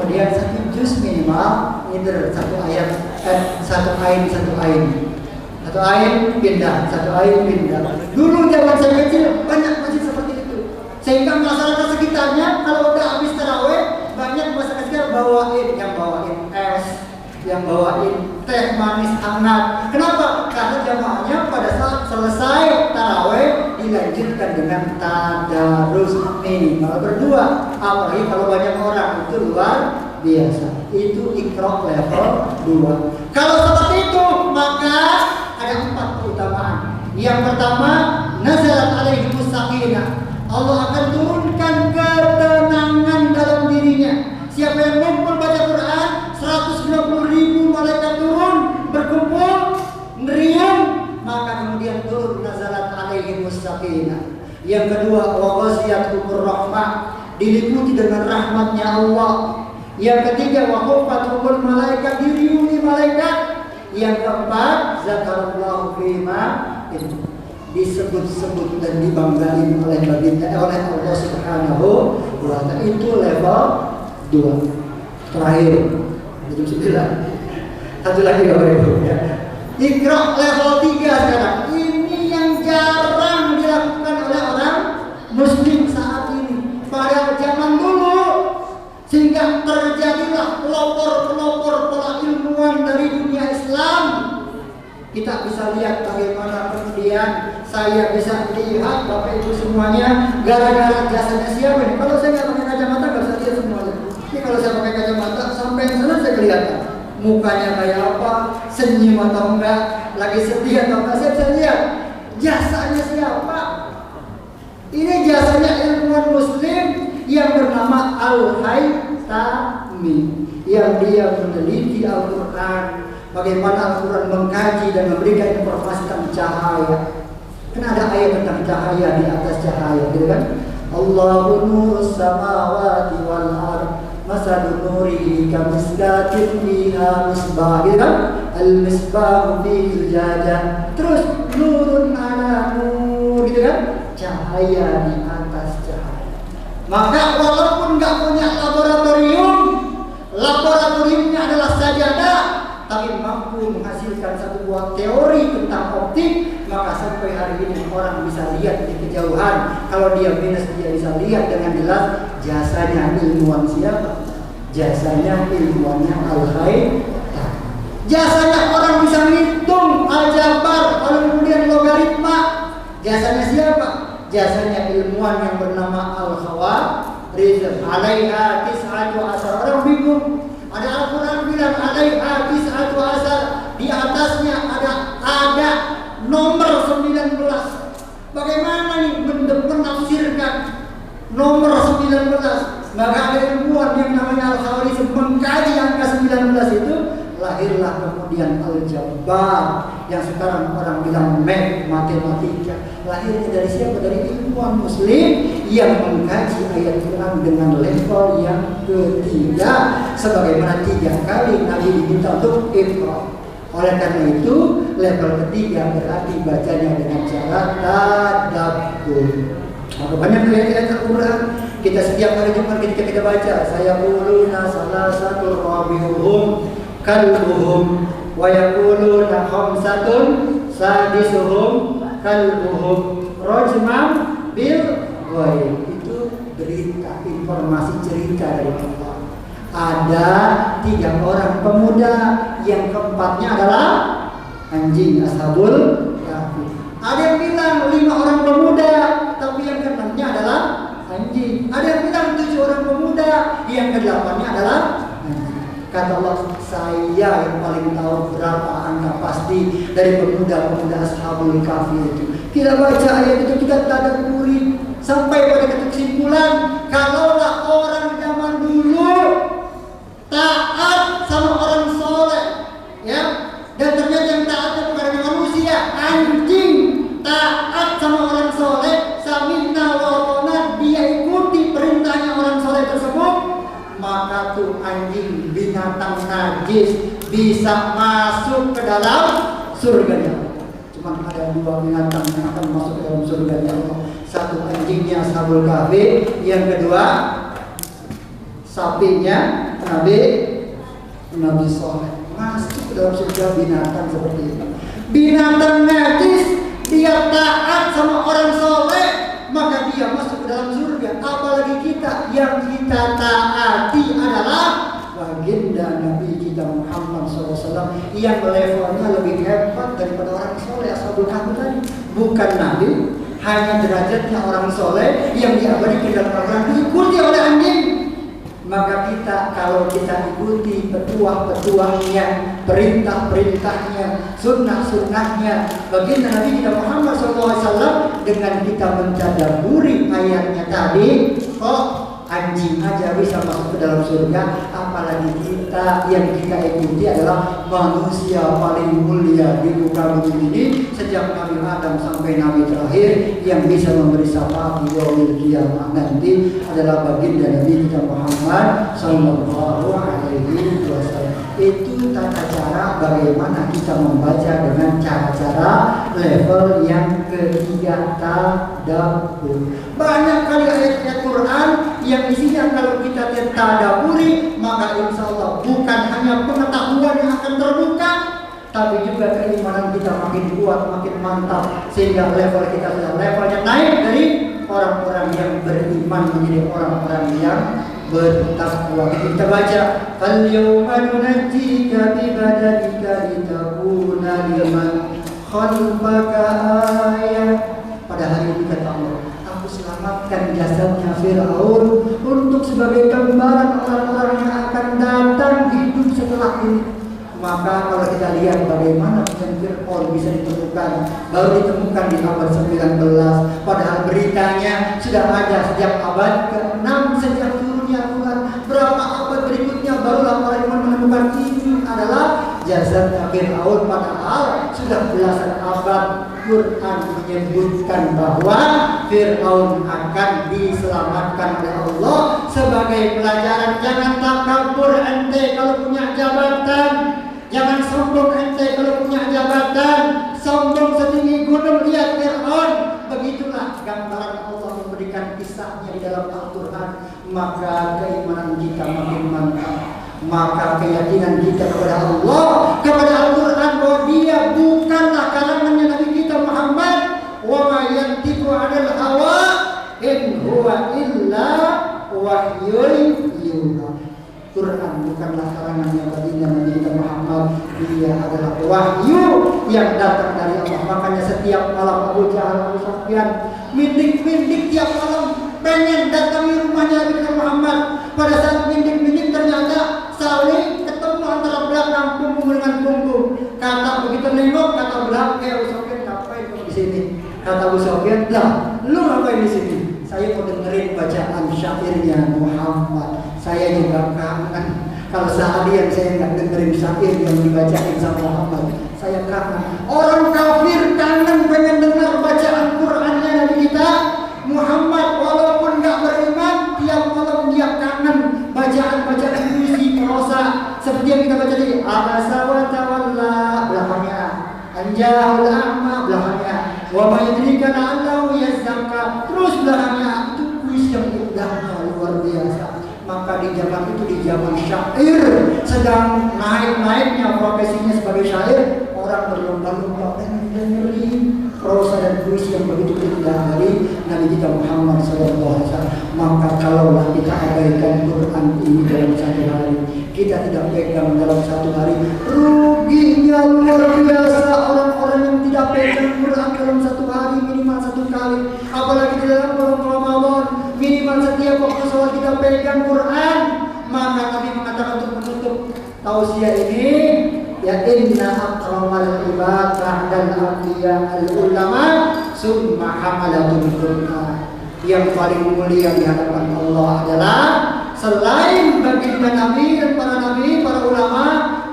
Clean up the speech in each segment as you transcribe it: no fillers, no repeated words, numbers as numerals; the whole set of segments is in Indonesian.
kemudian 1 juz minimal, itu satu ayat, satu ain pindah. Dulu zaman saya kecil banyak masjid seperti itu, sehingga masyarakat sekitarnya kalau udah habis tarawih banyak masyarakat sekitar bawain es, yang bawain teh manis hangat. Kenapa? Karena jamaahnya pada saat selesai tarawih dilanjutkan dengan tadarus minimal berdua. Apalagi kalau banyak orang, itu luar biasa. Itu Iqra level 2. Kalau seperti itu maka ada 4 keutamaan. Yang pertama, nazalat alaihimus sakinah. Allah akan turunkan ketenangan dalam dirinya. Siapa yang ngumpul baca Quran, 190.000 malaikat turun, berkumpul, meriam, maka kemudian turun nazalat alaihimus sakinah. Yang kedua, wa ghasiyatuhur rahmah, diliputi dengan rahmatnya Allah. Yang ketiga, wa khafatul malaikat, diriungi malaikat. Yang keempat, zakarallahu fima, disebut-sebut dan dibanggain oleh Allah Subhanahu wa ta'ala. Itu level 2. Terakhir, itu 9. Satu lagi Bapak Ibu ya. Iqra level 3 sekarang. Ini yang jarang dilakukan oleh orang muslim saat ini. Pada zaman dulu, sehingga terjadilah pelopor-pelopor para ilmuwan dari dunia Islam. Kita bisa lihat bagaimana kemudian saya bisa lihat Bapak Ibu semuanya gara-gara jasanya siapa nih. Kalau saya nggak pakai kacamata nggak bisa lihat semuanya. Ini kalau saya pakai kacamata sampai sana saya kelihatan mukanya kayak apa, senyum atau enggak, lagi sedih atau enggak, saya bisa lihat jasanya siapa. Ini jasanya ilmuwan muslim yang bernama Al-Haytami, yang dia meneliti Al-Quran, bagaimana Al-Quran mengkaji dan memberikan informasi tentang cahaya. Kan ada ayat tentang cahaya di atas cahaya, gitu kan? Allahu nurus samawati wal ardh, masalun nurihi kamiskatin fiha misbah, gitu kan? Al-misbahu fi zujajah. Terus nurun ala nur, gitu kan? Cahaya di atas cahaya. Maka walaupun nggak punya laboratoriumnya adalah sajadah, tapi mampu menghasilkan satu buah teori tentang optik, maka sampai hari ini orang bisa lihat di kejauhan. Kalau dia minus, dia bisa lihat dengan jelas. Jasanya ilmuwan siapa? Jasanya ilmuwannya Al-Haytami. Jasanya orang bisa ngitung aljabar, lalu kemudian logaritma. Jasanya siapa? Jasanya ilmuwan yang bernama Al-Khawarizmi. Alaiha tis'atu asar. Orang bingung. Ada Al-Quran bilang alaiha tis'atu asar, di atasnya ada nomor 19. Bagaimana nih menafsirkan nomor 19? Maka ada ilmuwan yang namanya Al-Khawarizmi mengkaji angka 19 itu. Lahirlah kemudian aljabar yang sekarang orang bilang matematika. Lahirnya dari siapa? Dari ilmuwan muslim yang mengkaji ayat Quran dengan level yang ketiga, sebagaimana 3 kali Nabi diminta untuk Iqra. Oleh karena itu level ketiga berarti bacanya dengan cara tadabbur. Maka banyak ayat Al-Quran kita setiap hari Jumat ketika kita baca, saya quluna salasatul rabi'uhum kalbuhum wa yaquluna khamsatun sadisuhum kalbuhum rajman bil ghaib. Itu berita, informasi, cerita dari Allah. Ada 3 orang pemuda, yang keempatnya adalah anjing, ashabul kahfi. Ada yang bilang 5 orang pemuda, tapi yang keenamnya adalah anjing. Ada yang bilang 7 orang pemuda, yang ke-8-nya adalah anjing. Kata Allah, saya yang paling tahu berapa angka pasti dari pemuda-pemuda ashabul kahfi itu. Kita baca ayat itu, kita tadabburi sampai pada kesimpulan, kalaulah orang zaman dulu taat sama orang soleh, ya, dan ternyata yang taat kepada manusia, anjing taat sama orang soleh, samina wa ata'na, dia ikuti perintahnya orang soleh tersebut, maka tuh anjing, binatang najis, bisa masuk ke dalam surganya. Cuma ada 2 binatang yang akan masuk ke dalam surganya Allah. Satu anjingnya ashabul kahfi, yang kedua sapinya Nabi Soleh. Masuk dalam surga binatang seperti itu. Binatang najis, dia taat sama orang soleh, maka dia masuk ke dalam surga. Apalagi kita, yang kita taati adalah baginda Nabi kita Muhammad SAW, yang levelnya lebih hebat daripada orang soleh. Ashabul Kahfi tadi bukan Nabi, hanya derajatnya orang soleh yang diabadikan dalam Al-Quran, diikuti oleh anjing. Maka kita, kalau kita ikuti petuah-petuahnya, perintah-perintahnya, sunnah-sunnahnya baginda Nabi kita Muhammad SAW, dengan kita mentadaburi ayatnya tadi, anjing aja bisa masuk ke dalam surga, apalagi kita yang kita ikuti adalah manusia paling mulia di muka bumi ini sejak Nabi Adam sampai Nabi terakhir. Yang bisa memberi syafaat di yaumil qiyamah nanti adalah baginda Nabi kita Muhammad sallallahu alaihi wasallam. Itu tata cara bagaimana kita membaca dengan cara-cara level yang ketiga, tadabbur. Banyak kali ayat-ayat Quran yang isinya kalau kita tadaburi, maka insya Allah bukan hanya pengetahuan yang akan terbuka, tapi juga keimanan kita makin kuat, makin mantap, sehingga level kita sudah levelnya naik dari orang-orang yang beriman menjadi orang-orang yang bertakwa. Kita baca, "Al-yawma nunajjika bi badanika litakuna liman khalfaka ayah." Pada hari ini kata Allah, aku selamatkan jasadnya Fir'aun untuk sebagai gambaran orang-orang yang akan datang hidup setelah ini. Maka kalau kita lihat bagaimana Fir'aun bisa ditemukan, baru ditemukan di abad 19, padahal beritanya sudah ada sejak abad ke-6 sejak turunnya Al-Quran. Berapa abad berikutnya barulah para ilmuwan menemukan ini adalah jasad Fir'aun, padahal sudah belasan abad Quran menyebutkan bahwa Fir'aun akan diselamatkan oleh Allah sebagai pelajaran. Jangan takabur ente kalau punya jabatan. Jangan sombong ente kalau punya jabatan. Sombong setinggi gunung, lihat Fir'aun. Begitulah gambaran Allah memberikan kisahnya di dalam Al-Quran. Maka keimanan kita makin mantap, maka keyakinan kita kepada Allah, kepada Al-Quran, bahwa dia bukanlah karangannya Nabi kita Muhammad. Wa ma yantiqu 'anil hawa in huwa illa wahyun yuha. Quran bukanlah karangannya baginda Nabi kita Muhammad, dia adalah wahyu yang datang dari Allah. Makanya setiap malam Abu Jahal, Abu Sufyan mindik-mindik tiap malam pengen datangi rumahnya Nabi kita Muhammad. Pada saat mindik-mindik ternyata saling ketemu antara belakang punggung dengan punggung. Kata begitu nengok, kata belakang, Abu Sufyan ngapain kamu di sini? Kata Abu Sufyan, lah, lu ngapain di sini? Saya mau dengerin bacaan syairnya Muhammad. Saya juga kangen. Kalau seharian saya nggak dengerin syair yang dibacain sama Muhammad, saya kangen. Orang kafir kangen pengen dengar bacaan Qurannya Nabi kita Muhammad, walaupun nggak beriman, tiap malam dia kangen bacaan-bacaan puisi prosa seperti yang kita baca di Abasa wa tawalla belakangnya, Anjahul a'ma belakangnya, wa ma yudrika la'allahu yazakka terus belakangnya. Itu puisi yang indahnya luar biasa. Maka di zaman itu, di zaman syair sedang naik-naiknya profesinya sebagai syair, orang berlomba-lomba dengerin prosa dan puisi yang begitu indah dari Nabi kita Muhammad SAW. Maka kalaulah kita abaikan Quran ini dalam satu hari, kita tidak pegang dalam satu hari, ruginya luar biasa orang-orang yang tidak pegang Quran dalam satu hari minimal satu kali. Apalagi di dalam bulan Ramadan, minimal setiap waktu sholat kita pegang Quran. Maka Nabi mengatakan untuk menutup tausiah ini, ya inna akramal ibad ba'dal anbiya al-ulama summa hamalatul Quran. Yang paling mulia di hadapan Allah adalah selain baginda Nabi dan para nabi, para ulama,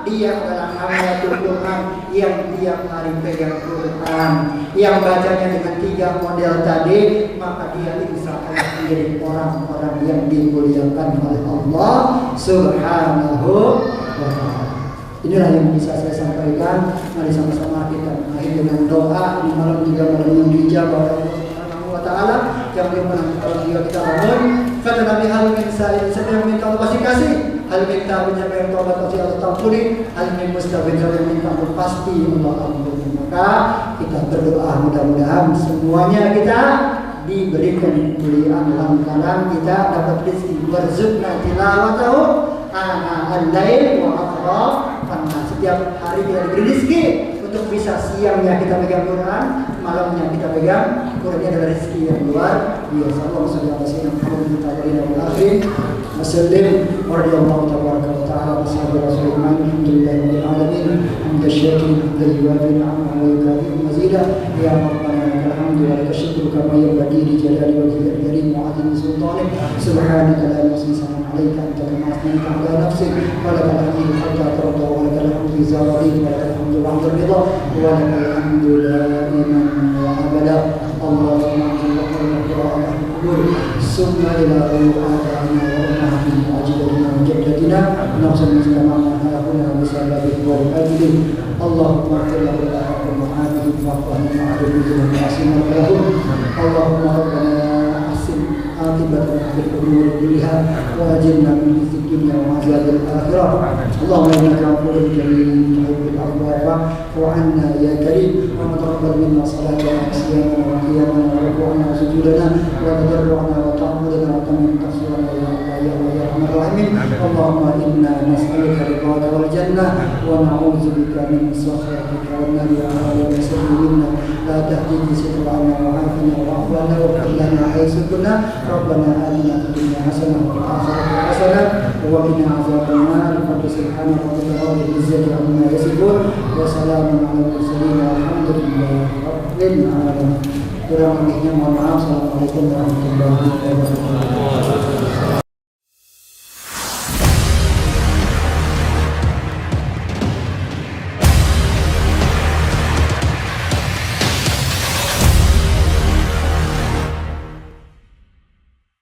dia adalah hamalatul Quran, yang tiap hari pegang Quran, yang bacanya dengan 3 model tadi. Maka dia insya Allah menjadi orang-orang yang dimuliakan oleh Allah Subhanahu wa ta'ala. Inilah yang bisa saya sampaikan. Mari sama-sama kita mengakhiri dengan doa. Di malam juga malam yang dijabah oleh Allah Subhanahu wa wa ta'ala yang dimana kita bangun. Kata Nabi hal min sa'il, siapa yang minta Allah pasti kasih. Hal minta menyampaikan taubat pasti Allah tampuni. Hal min mustabin, siapa yang minta ampun pasti Allah ampuni. Maka kita berdoa mudah-mudahan semuanya kita diberikan kemuliaan lantaran kita dapat rezeki warzuqna tilawatahu ana al-lail wa atraf an-nas. Setiap hari kita diberi rezeki untuk bisa siangnya kita pegang Quran, malamnya kita pegang Qurannya adalah rezeki yang luar biasa. Allahumma shalli ala sayyidina Muhammadin wa ala alihi wa sallim wa radiyallahu tabaraka wa ta'ala wa sahbihi rasulillah alhamdulillahi rabbil alamin hamdan syakirin lillahi ni'amahu wa yukafi'u mazida ya rabbana lakal hamdu wa lakal syukru kama yanbaghi li jalali wajhikal karim wa 'azimi sultanik subhanaka la nuhsi sana'an 'alaika anta kama asnaita 'ala nafsik wa lakal hamdu hatta tarda wa lakal hamdu idza radita wa lakal hamdu ba'da ridha wa lakal hamdu da'iman wa abada. Allahumma ثم إلى آبائنا وأمهاتنا وأجدادنا وجداتنا نغفر لنا ما هاهنا بسبب والأجل. اللهم اغفر له وارحمه وعافه وعافنا وعصمنا لهم. اللهم ربنا أحسن عاقبتنا في الأمور كلها وأجرنا من خزي الدنيا وعذاب الآخرة. اللهم إنك عفو كريم تحب العفو فاعف عنا يا كريم. وتقبل منا صلاتنا وصيامنا وقيامنا وركوعنا وسجودنا وتضرعنا وتعبدنا وتمن تقصيرنا يا الله يا الله يا ارحم الراحمين. اللهم انا نسالك رضاك والجنه ونعوذ بك من سخطك والنار وعذاب السجن منا. لا تهديك ستر عنا وعافنا واعف عنا واغفر لنا حيث كنا. ربنا اتنا في الدنيا حسنه وفي الاخره حسنه وقنا عذاب النار. سبحان ربك رب العزه عما يصفون وسلام على المرسلين والحمد لله رب العالمين. Kurang lebihnya mohon maaf. Assalamualaikum warahmatullahi wabarakatuh.